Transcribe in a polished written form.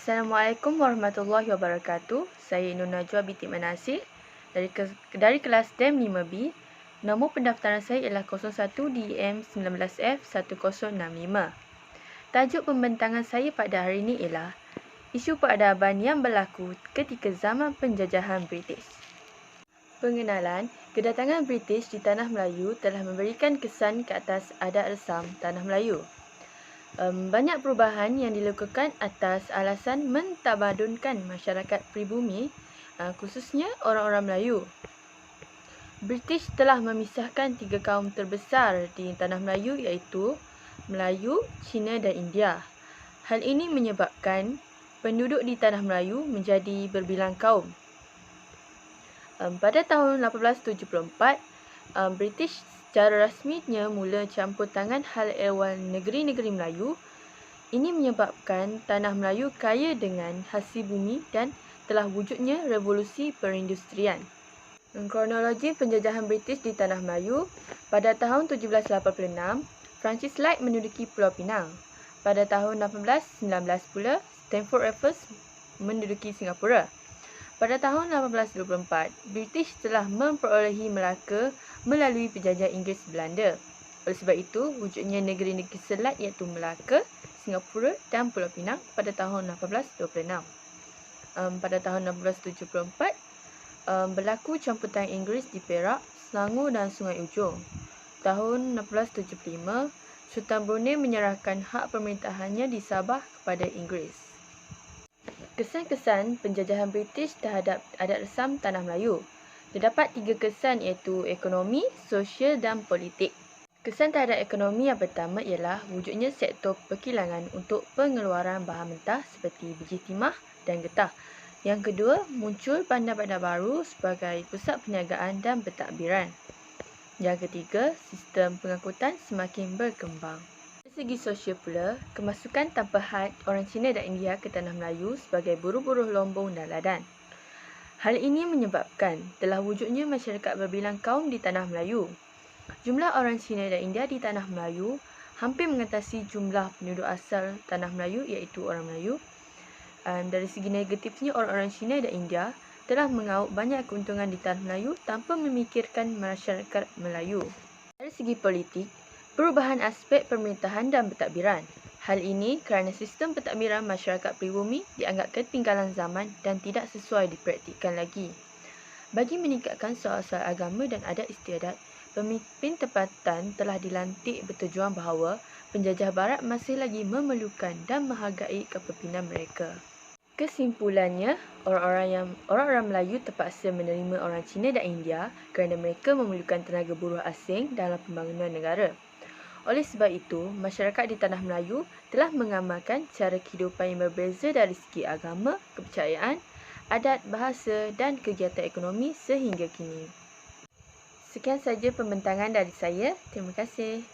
Assalamualaikum warahmatullahi wabarakatuh. Saya Nur Najwa binti Manasir dari kelas DEM 5B. Nombor pendaftaran saya ialah 01DM19F1065. Tajuk pembentangan saya pada hari ini ialah isu peradaban yang berlaku ketika zaman penjajahan British. Pengenalan, kedatangan British di Tanah Melayu telah memberikan kesan ke atas adat resam Tanah Melayu. Banyak perubahan yang dilakukan atas alasan mentamadunkan masyarakat pribumi, khususnya orang-orang Melayu. British telah memisahkan 3 kaum terbesar di Tanah Melayu iaitu Melayu, Cina dan India. Hal ini menyebabkan penduduk di Tanah Melayu menjadi berbilang kaum. Pada tahun 1874, British secara rasminya mula campur tangan hal ehwal negeri-negeri Melayu. Ini menyebabkan Tanah Melayu kaya dengan hasil bumi dan telah wujudnya revolusi perindustrian. Kronologi penjajahan British di Tanah Melayu, pada tahun 1786, Francis Light menduduki Pulau Pinang. Pada tahun 1819 pula, Stamford Raffles menduduki Singapura. Pada tahun 1824, British telah memperolehi Melaka melalui penjajah Inggeris Belanda. Oleh sebab itu, wujudnya negeri-negeri selat iaitu Melaka, Singapura dan Pulau Pinang pada tahun 1826. Pada tahun 1874, berlaku campur tangan Inggeris di Perak, Selangor dan Sungai Ujong. Tahun 1875, Sultan Brunei menyerahkan hak pemerintahannya di Sabah kepada Inggeris. Kesan-kesan penjajahan British terhadap adat resam Tanah Melayu. Terdapat 3 kesan iaitu ekonomi, sosial dan politik. Kesan terhadap ekonomi yang pertama ialah wujudnya sektor perkilangan untuk pengeluaran bahan mentah seperti biji timah dan getah. Yang kedua, muncul bandar-bandar baru sebagai pusat perniagaan dan pentadbiran. Yang ketiga, sistem pengangkutan semakin berkembang. Dari segi sosial pula, kemasukan tanpa had orang Cina dan India ke Tanah Melayu sebagai buruh-buruh lombong dan ladan. Hal ini menyebabkan telah wujudnya masyarakat berbilang kaum di Tanah Melayu. Jumlah orang Cina dan India di Tanah Melayu hampir mengatasi jumlah penduduk asal Tanah Melayu iaitu orang Melayu. Dari segi negatifnya, orang-orang Cina dan India telah mengauk banyak keuntungan di Tanah Melayu tanpa memikirkan masyarakat Melayu. Dari segi politik, perubahan aspek pemerintahan dan pentadbiran. Hal ini kerana sistem pentadbiran masyarakat pribumi dianggap ketinggalan zaman dan tidak sesuai dipraktikkan lagi. Bagi meningkatkan soal-soal agama dan adat istiadat, pemimpin tempatan telah dilantik bertujuan bahawa penjajah barat masih lagi memerlukan dan menghargai kepimpinan mereka. Kesimpulannya, orang-orang Melayu terpaksa menerima orang Cina dan India kerana mereka memerlukan tenaga buruh asing dalam pembangunan negara. Oleh sebab itu, masyarakat di Tanah Melayu telah mengamalkan cara kehidupan yang berbeza dari segi agama, kepercayaan, adat, bahasa dan kegiatan ekonomi sehingga kini. Sekian saja pembentangan dari saya. Terima kasih.